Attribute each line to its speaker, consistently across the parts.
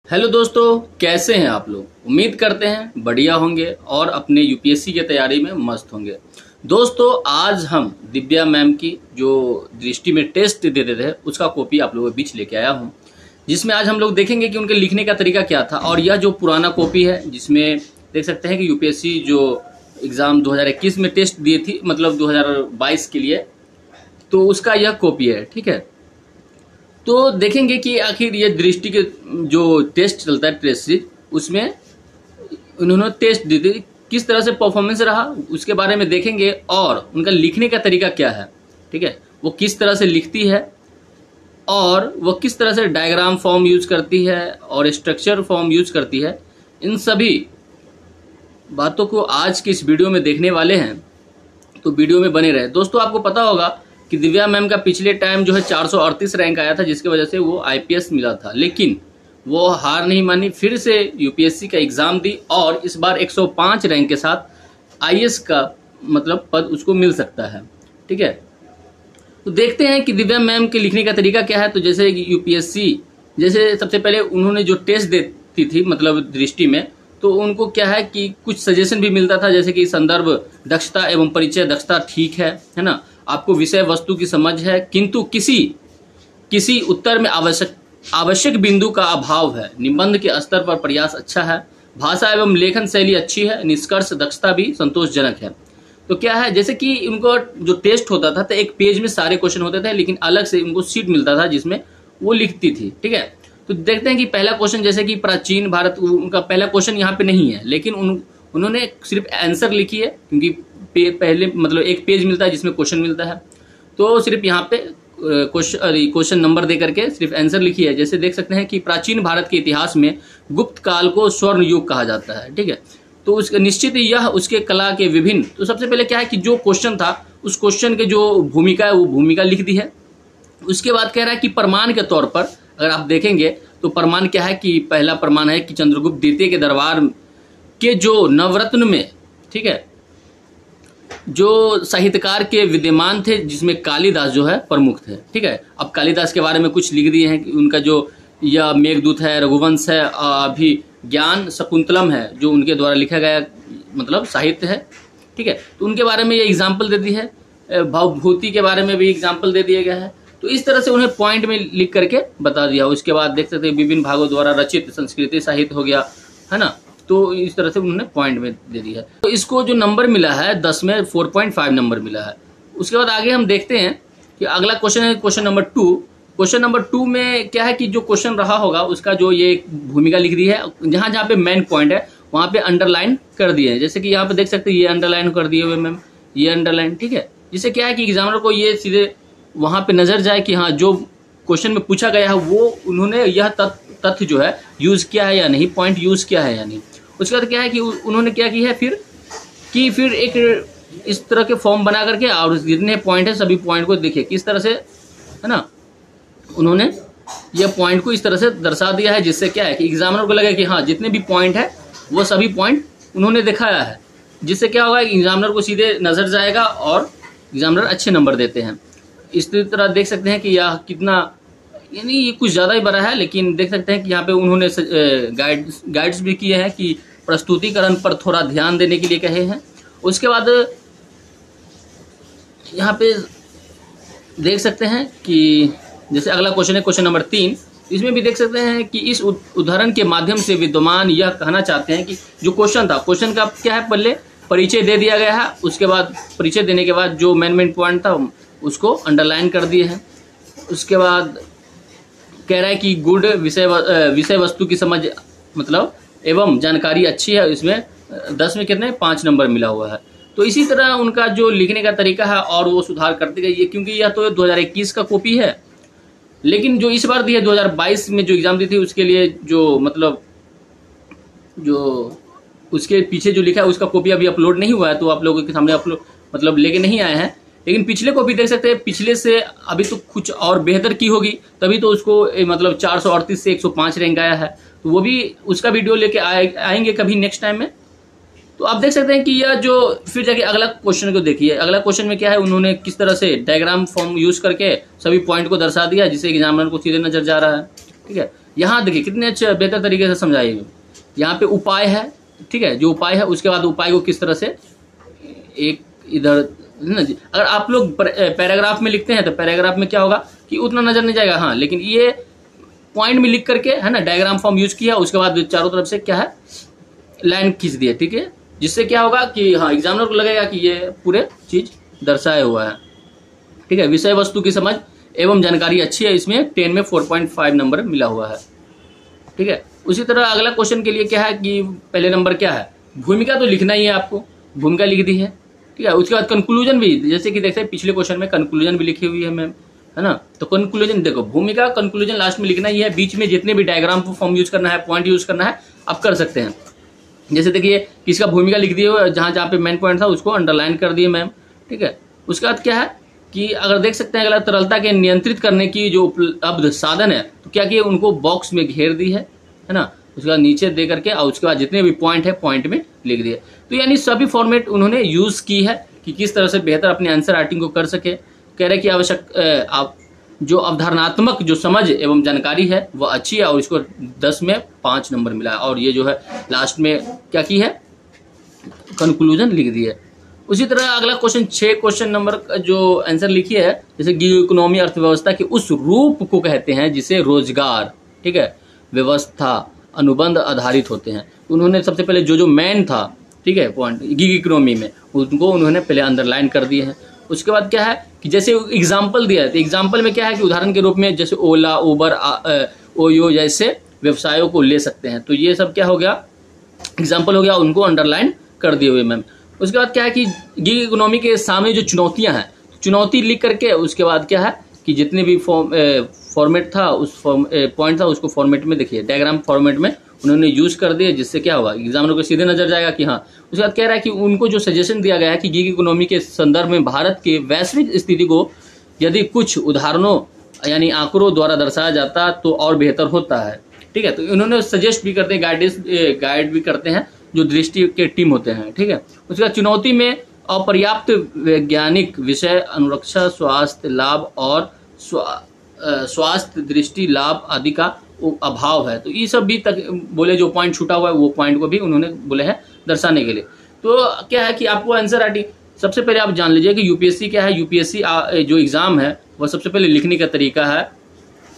Speaker 1: Hello दोस्तों, कैसे हैं आप लोग। उम्मीद करते हैं बढ़िया होंगे और अपने यूपीएससी की तैयारी में मस्त होंगे। दोस्तों, आज हम दिव्या मैम की जो दृष्टि में टेस्ट देते थे उसका कॉपी आप लोगों के बीच लेके आया हूं, जिसमें आज हम लोग देखेंगे कि उनके लिखने का तरीका क्या था। और यह जो पुराना कॉपी है जिसमें देख सकते हैं कि यूपीएससी जो एग्ज़ाम 2021 में टेस्ट दिए थी, मतलब 2022 के लिए, तो उसका यह कॉपी है। ठीक है, तो देखेंगे कि आखिर ये दृष्टि के जो टेस्ट चलता है टेस्ट सीरीज, उसमें उन्होंने टेस्ट दी थी, किस तरह से परफॉर्मेंस रहा उसके बारे में देखेंगे। और उनका लिखने का तरीका क्या है, ठीक है, वो किस तरह से लिखती है और वो किस तरह से डायग्राम फॉर्म यूज करती है और स्ट्रक्चर फॉर्म यूज करती है, इन सभी बातों को आज की इस वीडियो में देखने वाले हैं। तो वीडियो में बने रहे। दोस्तों, आपको पता होगा कि दिव्या मैम का पिछले टाइम जो है 438 रैंक आया था, जिसकी वजह से वो आईपीएस मिला था, लेकिन वो हार नहीं मानी, फिर से यूपीएससी का एग्जाम दी और इस बार 105 रैंक के साथ आईएएस का मतलब पद उसको मिल सकता है। ठीक है, तो देखते हैं कि दिव्या मैम के लिखने का तरीका क्या है। तो जैसे यूपीएससी, जैसे सबसे पहले उन्होंने जो टेस्ट देती थी मतलब दृष्टि में, तो उनको क्या है कि कुछ सजेशन भी मिलता था, जैसे कि संदर्भ दक्षता एवं परिचय दक्षता ठीक है ना, आपको विषय वस्तु की समझ है, किंतु किसी उत्तर में आवश्यक बिंदु का अभाव है, निबंध के स्तर पर प्रयास अच्छा है, भाषा एवं लेखन शैली अच्छी है, निष्कर्ष दक्षता भी संतोषजनक है। तो क्या है, जैसे कि उनको जो टेस्ट होता था तो एक पेज में सारे क्वेश्चन होते थे, लेकिन अलग से उनको सीट मिलता था जिसमें वो लिखती थी। ठीक है, तो देखते हैं कि पहला क्वेश्चन, जैसे कि प्राचीन भारत, उनका पहला क्वेश्चन यहाँ पे नहीं है, लेकिन उन्होंने सिर्फ आंसर लिखी है, क्योंकि पहले मतलब एक पेज मिलता है जिसमें क्वेश्चन मिलता है, तो सिर्फ यहाँ पे क्वेश्चन नंबर दे करके सिर्फ आंसर लिखी है। जैसे देख सकते हैं कि प्राचीन भारत के इतिहास में गुप्त काल को स्वर्ण युग कहा जाता है। ठीक है, तो उसका निश्चित यह उसके कला के विभिन्न, तो सबसे पहले क्या है कि जो क्वेश्चन था उस क्वेश्चन के जो भूमिका है वो भूमिका लिख दी है। उसके बाद कह रहा है कि प्रमाण के तौर पर अगर आप देखेंगे तो प्रमाण क्या है कि पहला प्रमाण है कि चंद्रगुप्त द्वितीय के दरबार के जो नवरत्न में, ठीक है, जो साहित्यकार के विद्यमान थे, जिसमें कालिदास जो है प्रमुख थे। ठीक है, अब कालिदास के बारे में कुछ लिख दिए हैं कि उनका जो यह मेघदूत है, रघुवंश है, अभी ज्ञान शकुंतलम है जो उनके द्वारा लिखा गया मतलब साहित्य है। ठीक है, तो उनके बारे में ये एग्जाम्पल दे दी है, भवभूति के बारे में भी एग्जाम्पल दे दिया गया है। तो इस तरह से उन्हें पॉइंट में लिख करके बता दिया। उसके बाद देख सकते हैं विभिन्न भागों द्वारा रचित संस्कृति साहित्य हो गया, है ना, तो इस तरह से उन्होंने पॉइंट में दे दिया है। तो इसको जो नंबर मिला है 10 में 4.5 नंबर मिला है। उसके बाद आगे हम देखते हैं कि अगला क्वेश्चन है क्वेश्चन नंबर 2। क्वेश्चन नंबर 2 में क्या है कि जो क्वेश्चन रहा होगा उसका जो ये भूमिका लिख दी है, जहां जहां पे मेन पॉइंट है वहां पे अंडरलाइन कर दिए हैं। जैसे कि यहाँ पे देख सकते हैं ये अंडरलाइन कर दिए हुए मैम, ये अंडरलाइन। ठीक है, जिससे क्या है कि एग्जामिनर को ये सीधे वहां पे नजर जाए कि हाँ जो क्वेश्चन में पूछा गया है वो उन्होंने यह तथ्य जो है यूज किया है या नहीं, पॉइंट यूज किया है या नहीं। उसके बाद क्या है कि उन्होंने क्या किया है फिर एक इस तरह के फॉर्म बना करके और जितने पॉइंट है सभी पॉइंट को देखिए किस तरह से, है ना, उन्होंने यह पॉइंट को इस तरह से दर्शा दिया है, जिससे क्या है कि एग्जामिनर को लगे कि हाँ जितने भी पॉइंट है वो सभी पॉइंट उन्होंने दिखाया है, जिससे क्या होगा एग्जामिनर को सीधे नजर जाएगा और एग्जामिनर अच्छे नंबर देते हैं। इस तरह देख सकते हैं कि यह कितना, यानी ये कुछ ज़्यादा ही बड़ा है, लेकिन देख सकते हैं कि यहाँ पे उन्होंने गाइड्स भी किए हैं कि प्रस्तुतिकरण पर थोड़ा ध्यान देने के लिए कहे हैं। उसके बाद यहाँ पे देख सकते हैं कि जैसे अगला क्वेश्चन है क्वेश्चन नंबर 3। इसमें भी देख सकते हैं कि इस उदाहरण के माध्यम से विद्वान यह कहना चाहते हैं कि जो क्वेश्चन था, क्वेश्चन का क्या है, पहले परिचय दे दिया गया है, उसके बाद परिचय देने के बाद जो मेन पॉइंट था उसको अंडरलाइन कर दिए हैं। उसके बाद कह रहा है कि गुड विषय वस्तु की समझ मतलब एवं जानकारी अच्छी है, इसमें 10 में कितने 5 नंबर मिला हुआ है। तो इसी तरह उनका जो लिखने का तरीका है और वो सुधार करते गए, क्योंकि यह तो 2021 का कॉपी है, लेकिन जो इस बार दी है 2022 में जो एग्जाम दी थी उसके लिए जो मतलब जो उसके पीछे जो लिखा है उसका कॉपी अभी अपलोड नहीं हुआ है, तो आप लोगों के सामने अपलोड मतलब लेके नहीं आए हैं। लेकिन पिछले को भी देख सकते हैं, पिछले से अभी तो कुछ और बेहतर की होगी, तभी तो उसको मतलब 438 से 105 रैंक आया है। तो वो भी उसका वीडियो लेके आएंगे कभी नेक्स्ट टाइम में। तो आप देख सकते हैं कि यह जो फिर जाके अगला क्वेश्चन को देखिए, अगला क्वेश्चन में क्या है, उन्होंने किस तरह से डायग्राम फॉर्म यूज करके सभी पॉइंट को दर्शा दिया, जिससे एग्जामिनर को सीधे नजर जा रहा है। ठीक है, यहाँ देखिए कितने अच्छे बेहतर तरीके से समझाइए। यहाँ पे उपाय है, ठीक है, जो उपाय है उसके बाद उपाय को किस तरह से एक इधर ना जी, अगर आप लोग पैराग्राफ में लिखते हैं तो पैराग्राफ में क्या होगा कि उतना नजर नहीं जाएगा, हाँ, लेकिन ये पॉइंट में लिख करके है ना डायग्राम फॉर्म यूज किया, उसके बाद चारों तरफ से क्या है लाइन खींच दिए, ठीक है, जिससे क्या होगा कि हाँ एग्जामिनर को लगेगा कि ये पूरे चीज दर्शाया हुआ है, ठीक है। विषय वस्तु की समझ एवं जानकारी अच्छी है, इसमें 10 में 4.5 नंबर मिला हुआ है, ठीक है। उसी तरह अगला क्वेश्चन के लिए क्या है कि पहले नंबर क्या है, भूमिका तो लिखना ही है, आपको भूमिका लिख दी है, ठीक है। उसके बाद कंक्लूजन भी, जैसे कि देखते हैं पिछले क्वेश्चन में कंक्लूजन भी लिखी हुई है मैम, है ना। तो कंक्लूजन देखो, भूमिका कंक्लूजन लास्ट में लिखना ही है, बीच में जितने भी डायग्राम फॉर्म यूज करना है, पॉइंट यूज करना है, आप कर सकते हैं। जैसे देखिए किसका भूमिका लिख दिए हुए, जहां जहां पे मेन पॉइंट था उसको अंडरलाइन कर दिए मैम, ठीक है। उसके बाद क्या है कि अगर देख सकते हैं अगला तरलता के नियंत्रित करने की जो उपलब्ध साधन है, तो क्या किए उनको बॉक्स में घेर दी है ना। उसके बाद नीचे दे करके और उसके बाद जितने भी पॉइंट है पॉइंट में लिख दिए। तो यानी सभी फॉर्मेट उन्होंने यूज की है कि किस तरह से बेहतर अपने आंसर राइटिंग को कर सके। कह रहे कि आवश्यक आप जो अवधारणात्मक जो समझ एवं जानकारी है वह अच्छी है और इसको 10 में 5 नंबर मिला है। और ये जो है लास्ट में क्या की है कंक्लूजन लिख दी है। उसी तरह अगला क्वेश्चन 6 क्वेश्चन नंबर जो आंसर लिखी है, जैसे गिग इकोनॉमी अर्थव्यवस्था के उस रूप को कहते हैं जिसे रोजगार, ठीक है, व्यवस्था अनुबंध आधारित होते हैं। तो उन्होंने सबसे पहले जो मैन था, ठीक है, पॉइंट गिग इकोनॉमी में उनको उन्होंने पहले अंडरलाइन कर दिए हैं। उसके बाद क्या है कि जैसे एग्जाम्पल दिया है, तो एग्जाम्पल में क्या है कि उदाहरण के रूप में जैसे ओला, उबर, ओयो जैसे व्यवसायों को ले सकते हैं। तो ये सब क्या हो गया एग्जाम्पल हो गया, उनको अंडरलाइन कर दिए हुए मैम। उसके बाद क्या है कि गिग इकोनॉमी के सामने जो चुनौतियां हैं, चुनौती लिख करके उसके बाद क्या है कि जितने भी फॉर्मेट था उस पॉइंट था उसको फॉर्मेट में देखिए डायग्राम फॉर्मेट में उन्होंने यूज कर दिए, जिससे क्या होगा एग्जामिनर को सीधे नजर जाएगा कि हाँ। उसके बाद कह रहा है कि उनको जो सजेशन दिया गया है कि गिग इकोनॉमी के संदर्भ में भारत के वैश्विक स्थिति को यदि कुछ उदाहरणों यानी आंकड़ों द्वारा दर्शाया जाता तो और बेहतर होता है, ठीक है। तो उन्होंने सजेस्ट भी करते हैं, गाइड भी करते हैं जो दृष्टि के टीम होते हैं, ठीक है। उसके बाद चुनौती में अपर्याप्त वैज्ञानिक विषय, अनुरक्षा, स्वास्थ्य लाभ और स्वास्थ्य दृष्टि लाभ आदि का अभाव है। तो ये सब भी तक बोले, जो पॉइंट छूटा हुआ है वो पॉइंट को भी उन्होंने बोले हैं दर्शाने के लिए। तो क्या है कि आपको आंसर राइटिंग सबसे पहले आप जान लीजिए कि यूपीएससी क्या है। यूपीएससी जो एग्जाम है वह सबसे पहले लिखने का तरीका है,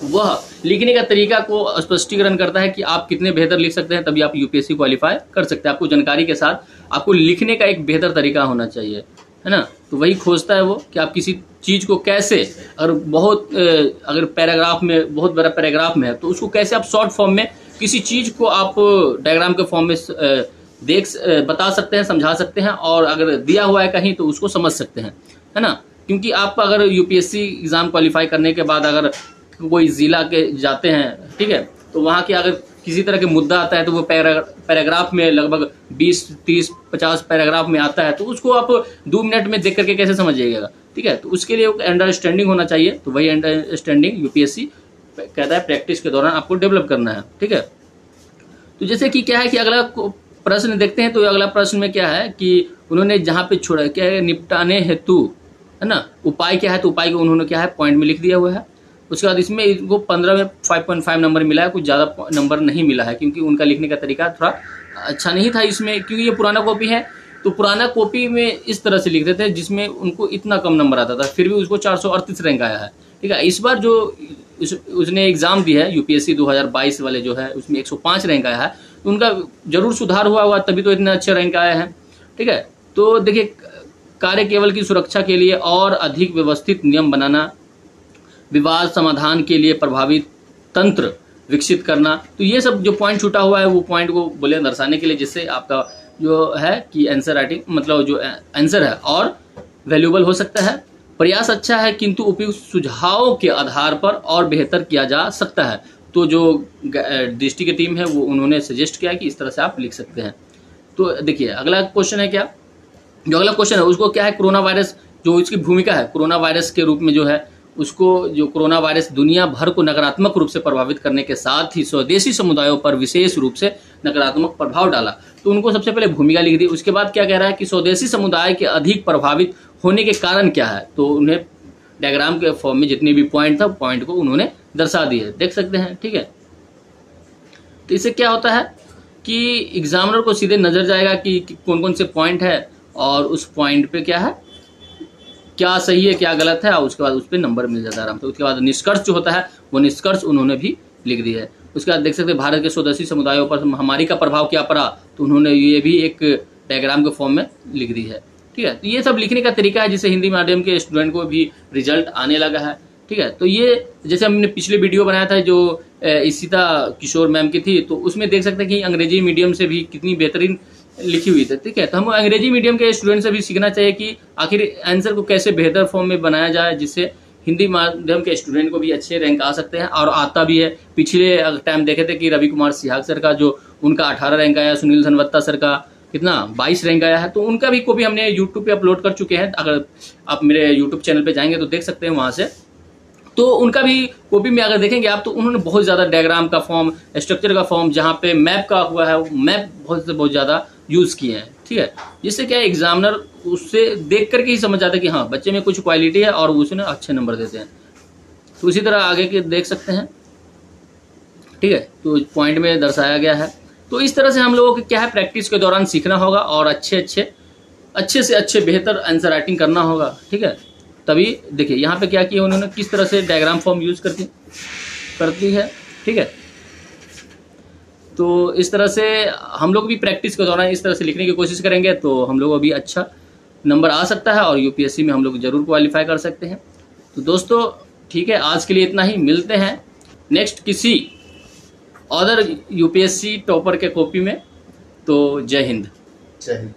Speaker 1: वह लिखने का तरीका को स्पष्टीकरण करता है कि आप कितने बेहतर लिख सकते हैं, तभी आप यूपीएससी क्वालिफाई कर सकते हैं। आपको जानकारी के साथ आपको लिखने का एक बेहतर तरीका होना चाहिए, है ना। तो वही खोजता है वो कि आप किसी चीज को कैसे, अगर पैराग्राफ में बहुत बड़ा पैराग्राफ में है तो उसको कैसे आप शॉर्ट फॉर्म में किसी चीज को आप डायग्राम के फॉर्म में बता सकते हैं, समझा सकते हैं, और अगर दिया हुआ है कहीं तो उसको समझ सकते हैं, है ना। क्योंकि आप अगर यूपीएससी एग्जाम क्वालिफाई करने के बाद अगर कोई जिला के जाते हैं, ठीक है, तो वहाँ के अगर किसी तरह के मुद्दा आता है तो वो पैराग्राफ में लगभग 20, 30, 50 पैराग्राफ में आता है, तो उसको आप 2 मिनट में देख करके कैसे समझिएगा, ठीक है। तो उसके लिए अंडरस्टैंडिंग होना चाहिए। तो वही अंडरस्टैंडिंग यूपीएससी कहता है प्रैक्टिस के दौरान आपको डेवलप करना है, ठीक है। तो जैसे कि क्या है कि अगला प्रश्न देखते हैं। तो अगला प्रश्न में क्या है कि उन्होंने जहाँ पे छोड़ा क्या है निपटाने हेतु, है ना, उपाय क्या है, तो उपाय को उन्होंने क्या है पॉइंट में लिख दिया हुआ है। उसके बाद इसमें इनको 15 में 5.5 नंबर मिला है, कुछ ज़्यादा नंबर नहीं मिला है क्योंकि उनका लिखने का तरीका थोड़ा अच्छा नहीं था इसमें, क्योंकि ये पुराना कॉपी है। तो पुराना कॉपी में इस तरह से लिखते थे जिसमें उनको इतना कम नंबर आता था, फिर भी उसको 438 रैंक आया है, ठीक है। इस बार जो उसने एग्जाम दी है यूपीएससी 2022 वाले जो है उसमें 105 रैंक आया है, तो उनका जरूर सुधार हुआ तभी तो इतने अच्छे रैंक आए हैं, ठीक है। तो देखिए कार्य केवल की सुरक्षा के लिए और अधिक व्यवस्थित नियम बनाना, विवाद समाधान के लिए प्रभावी तंत्र विकसित करना। तो ये सब जो पॉइंट छूटा हुआ है वो पॉइंट को बोले दर्शाने के लिए, जिससे आपका जो है कि आंसर राइटिंग मतलब जो आंसर है और वैल्यूएबल हो सकता है। प्रयास अच्छा है किंतु उपयुक्त सुझावों के आधार पर और बेहतर किया जा सकता है। तो जो दृष्टि की टीम है वो उन्होंने सजेस्ट किया कि इस तरह से आप लिख सकते हैं। तो देखिए अगला क्वेश्चन है क्या, जो अगला क्वेश्चन है उसको क्या है, कोरोना वायरस जो इसकी भूमिका है कोरोना वायरस के रूप में जो है उसको, जो कोरोना वायरस दुनिया भर को नकारात्मक रूप से प्रभावित करने के साथ ही स्वदेशी समुदायों पर विशेष रूप से नकारात्मक प्रभाव डाला। तो उनको सबसे पहले भूमिका लिख दी। उसके बाद क्या कह रहा है कि स्वदेशी समुदाय के अधिक प्रभावित होने के कारण क्या है, तो उन्हें डायग्राम के फॉर्म में जितने भी पॉइंट था पॉइंट को उन्होंने दर्शा दिए, देख सकते हैं, ठीक है। तो इससे क्या होता है कि एग्जामिनर को सीधे नजर जाएगा कि कौन कौन से पॉइंट है और उस पॉइंट पे क्या है, क्या सही है क्या गलत है, और उसके बाद उस पर नंबर मिल जाता है आराम से। उसके बाद निष्कर्ष जो होता है वो निष्कर्ष उन्होंने भी लिख दिया है। उसके बाद देख सकते हैं भारत के स्वदेशी समुदायों पर महामारी का प्रभाव क्या पड़ा, तो उन्होंने ये भी एक डायग्राम के फॉर्म में लिख दी है। ठीक है, तो ये सब लिखने का तरीका है जिससे हिंदी मीडियम के स्टूडेंट को भी रिजल्ट आने लगा है। ठीक है, तो ये जैसे हमने पिछले वीडियो बनाया था जो इशिता किशोर मैम की थी, तो उसमें देख सकते हैं कि अंग्रेजी मीडियम से भी कितनी बेहतरीन लिखी हुई थी। ठीक है, तो हम अंग्रेजी मीडियम के स्टूडेंट से भी सीखना चाहिए कि आखिर आंसर को कैसे बेहतर फॉर्म में बनाया जाए जिससे हिंदी माध्यम के स्टूडेंट को भी अच्छे रैंक आ सकते हैं और आता भी है। पिछले टाइम देखे थे कि रवि कुमार सिहाग सर का जो उनका 18 रैंक आया, सुनील सनवत्ता सर का कितना 22 रैंक आया है, तो उनका भी कॉपी हमने यूट्यूब पे अपलोड कर चुके हैं। अगर आप मेरे यूट्यूब चैनल पे जाएंगे तो देख सकते हैं वहां से, तो उनका भी कॉपी में अगर देखेंगे आप तो उन्होंने बहुत ज्यादा डायग्राम का फॉर्म, स्ट्रक्चर का फॉर्म, जहां पे मैप का हुआ है मैप बहुत ज्यादा यूज किए हैं। ठीक है, जिससे क्या एग्जामिनर उससे देख करके ही समझ जाता है कि हाँ बच्चे में कुछ क्वालिटी है और उसने अच्छे नंबर देते हैं। तो इसी तरह आगे के देख सकते हैं। ठीक है, तो पॉइंट में दर्शाया गया है। तो इस तरह से हम लोगों को क्या है प्रैक्टिस के दौरान सीखना होगा और अच्छे से अच्छे बेहतर आंसर राइटिंग करना होगा। ठीक है, तभी देखिए यहाँ पे क्या किया उन्होंने, किस तरह से डायग्राम फॉर्म यूज करती है। ठीक है, तो इस तरह से हम लोग भी प्रैक्टिस के दौरान इस तरह से लिखने की कोशिश करेंगे तो हम लोग अभी अच्छा नंबर आ सकता है और यूपीएससी में हम लोग जरूर क्वालिफाई कर सकते हैं। तो दोस्तों ठीक है, आज के लिए इतना ही, मिलते हैं नेक्स्ट किसी अदर यूपीएससी टॉपर के कॉपी में। तो जय हिंद।
Speaker 2: जय हिंद।